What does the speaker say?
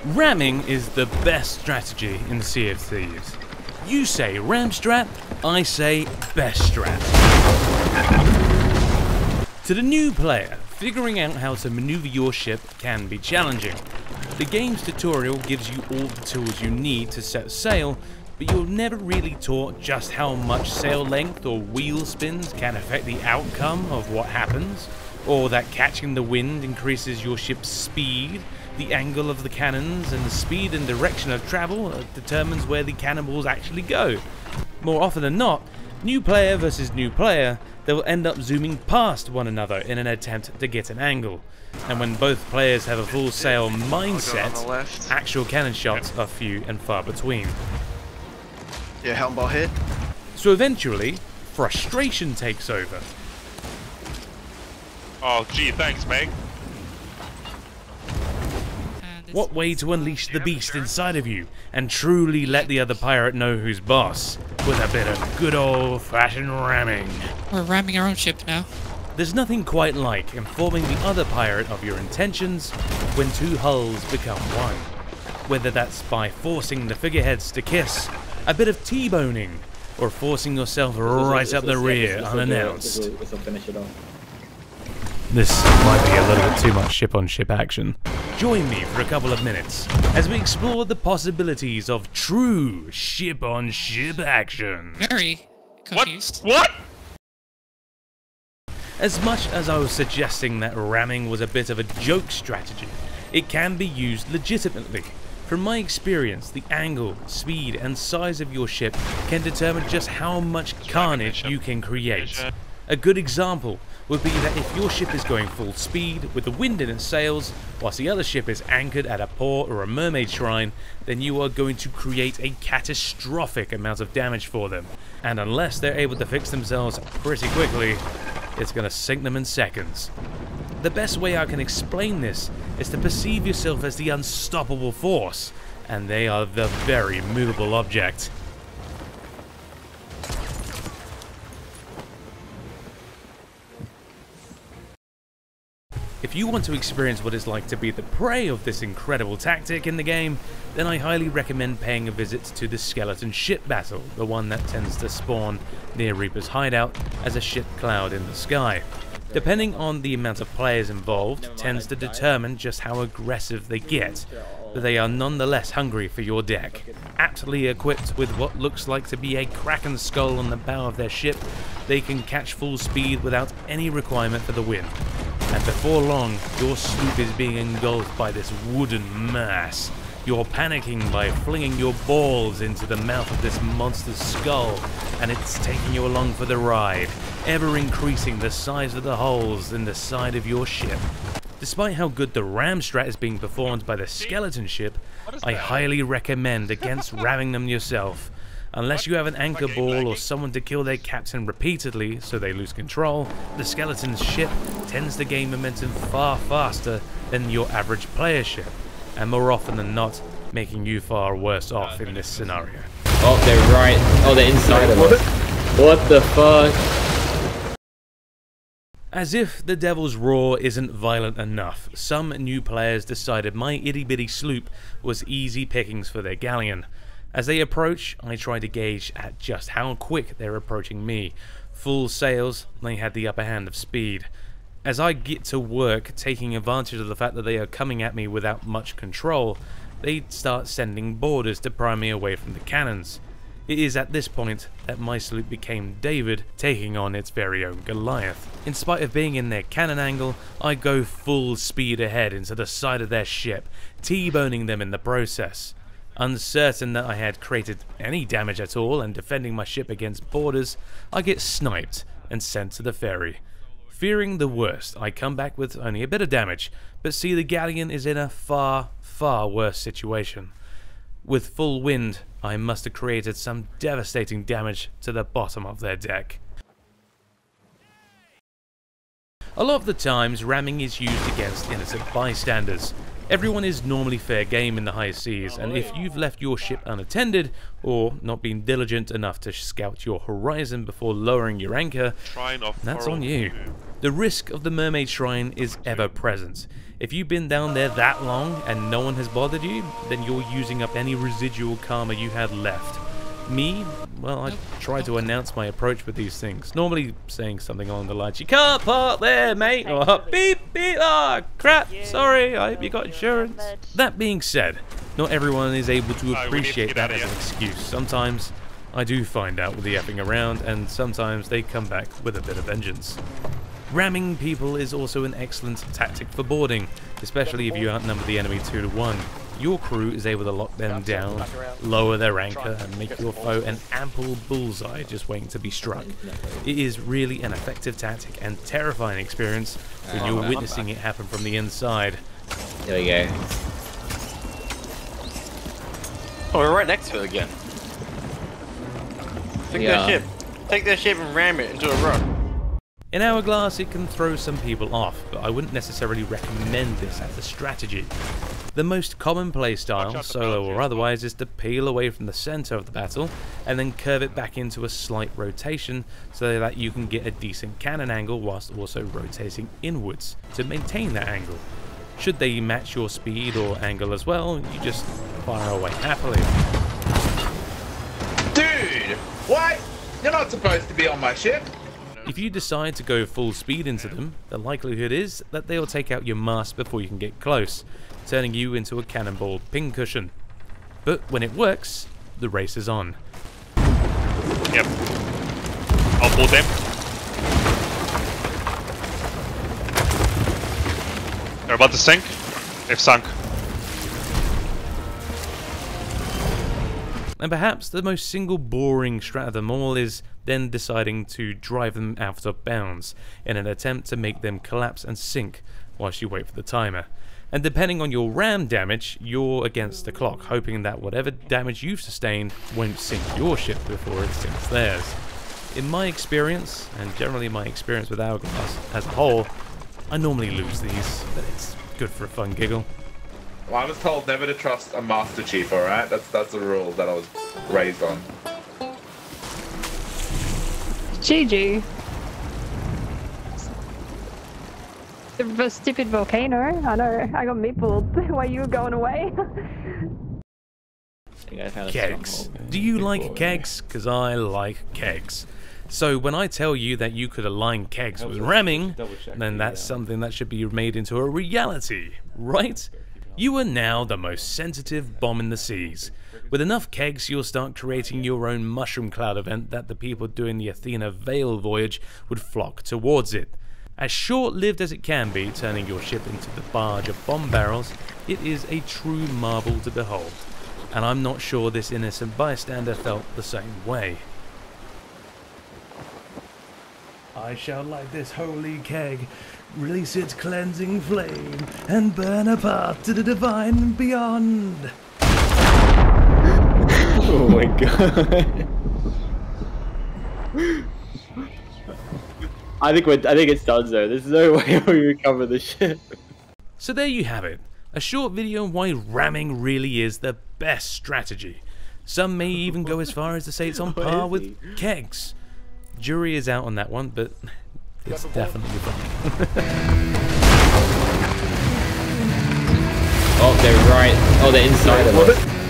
Ramming is the best strategy in Sea of Thieves. You say ram strat, I say best strat. To the new player, figuring out how to maneuver your ship can be challenging. The game's tutorial gives you all the tools you need to set sail, but you're never really taught just how much sail length or wheel spins can affect the outcome of what happens, or that catching the wind increases your ship's speed. The angle of the cannons and the speed and direction of travel determines where the cannonballs actually go. More often than not, new player versus new player, they will end up zooming past one another in an attempt to get an angle. And when both players have a full sail mindset, actual cannon shots are few and far between. Yeah, helm ball hit. So eventually, frustration takes over. Oh gee, thanks, Meg. What way to unleash the beast inside of you and truly let the other pirate know who's boss with a bit of good old-fashioned ramming. We're ramming our own ship now. There's nothing quite like informing the other pirate of your intentions when two hulls become one. Whether that's by forcing the figureheads to kiss, a bit of T-boning, or forcing yourself right up the rear unannounced. This might be a little bit too much ship-on-ship action. Join me for a couple of minutes as we explore the possibilities of true ship-on-ship action. Very confused. What? As much as I was suggesting that ramming was a bit of a joke strategy, it can be used legitimately. From my experience, the angle, speed, and size of your ship can determine just how much carnage you can create. A good example would be that if your ship is going full speed with the wind in its sails, whilst the other ship is anchored at a port or a mermaid shrine, then you are going to create a catastrophic amount of damage for them. And unless they're able to fix themselves pretty quickly, it's going to sink them in seconds. The best way I can explain this is to perceive yourself as the unstoppable force, and they are the very movable object. If you want to experience what it's like to be the prey of this incredible tactic in the game, then I highly recommend paying a visit to the skeleton ship battle, the one that tends to spawn near Reaper's hideout as a ship cloud in the sky. Depending on the amount of players involved, tends to determine just how aggressive they get, but they are nonetheless hungry for your deck. Aptly equipped with what looks like to be a kraken skull on the bow of their ship, they can catch full speed without any requirement for the wind. And before long, your sloop is being engulfed by this wooden mass. You're panicking by flinging your balls into the mouth of this monster's skull, and it's taking you along for the ride, ever increasing the size of the holes in the side of your ship. Despite how good the ram strat is being performed by the skeleton ship, I highly recommend against ramming them yourself. Unless you have an anchor ball or someone to kill their captain repeatedly so they lose control, the skeleton's ship tends to gain momentum far faster than your average player ship, and more often than not, making you far worse off in this scenario. Oh, they're right. Oh, they're inside of us. What the fuck? As if the Devil's Roar isn't violent enough, some new players decided my itty-bitty sloop was easy pickings for their galleon. As they approach, I try to gauge at just how quick they're approaching me. Full sails, they had the upper hand of speed. As I get to work, taking advantage of the fact that they are coming at me without much control, they start sending boarders to pry me away from the cannons. It is at this point that my sloop became David, taking on its very own Goliath. In spite of being in their cannon angle, I go full speed ahead into the side of their ship, T-boning them in the process. Uncertain that I had created any damage at all and defending my ship against boarders, I get sniped and sent to the ferry. Fearing the worst, I come back with only a bit of damage, but see the galleon is in a far, far worse situation. With full wind, I must have created some devastating damage to the bottom of their deck. A lot of the times, ramming is used against innocent bystanders. Everyone is normally fair game in the high seas, and if you've left your ship unattended, or not been diligent enough to scout your horizon before lowering your anchor, that's on you. The risk of the Mermaid Shrine is ever present. If you've been down there that long and no one has bothered you, then you're using up any residual karma you had left. Me, well, I try to announce my approach with these things, normally saying something along the lines, "You can't park there, mate," or "Beep, beep, ah, crap, sorry, I hope you got insurance." That being said, not everyone is able to appreciate that as an excuse. Sometimes I do find out with the effing around, and sometimes they come back with a bit of vengeance. Ramming people is also an excellent tactic for boarding, especially if you outnumber the enemy 2 to 1. Your crew is able to lock them down, lower their anchor, and make your foe an ample bullseye just waiting to be struck. It is really an effective tactic and terrifying experience when you're witnessing it happen from the inside. There we go. Oh, we're right next to it again. Take their ship. Take their ship and ram it into a rock. In Hourglass, it can throw some people off, but I wouldn't necessarily recommend this as a strategy. The most common playstyle, solo or otherwise, is to peel away from the center of the battle and then curve it back into a slight rotation so that you can get a decent cannon angle whilst also rotating inwards to maintain that angle. Should they match your speed or angle as well, you just fire away happily. Dude, what? You're not supposed to be on my ship. If you decide to go full speed into them, the likelihood is that they'll take out your mast before you can get close, turning you into a cannonball pincushion. But when it works, the race is on. Yep. I'll board them. They're about to sink. They've sunk. And perhaps the most single boring strat of them all is then deciding to drive them out of bounds in an attempt to make them collapse and sink whilst you wait for the timer. And depending on your ram damage, you're against the clock, hoping that whatever damage you've sustained won't sink your ship before it sinks theirs. In my experience, and generally my experience with Hourglass as a whole, I normally lose these, but it's good for a fun giggle. Well, I was told never to trust a Master Chief, alright? That's the rule that I was raised on. GG. The stupid volcano. I know. I got meatballed while you were going away. Kegs. Do you like kegs? Because I like kegs. So when I tell you that you could align kegs with ramming, then that's something that should be made into a reality, right? You are now the most sensitive bomb in the seas. With enough kegs, you'll start creating your own mushroom cloud event that the people doing the Athena Veil voyage would flock towards it. As short-lived as it can be, turning your ship into the barge of bomb barrels, it is a true marvel to behold. And I'm not sure this innocent bystander felt the same way. I shall light this holy keg, release its cleansing flame, and burn apart to the divine and beyond. Oh my god. I think it's done though. There's no way we recover this shit. So there you have it. A short video on why ramming really is the best strategy. Some may even go as far as to say it's on par with kegs. Jury is out on that one, but it's definitely fun. Oh, they're right. Oh, they're inside of us.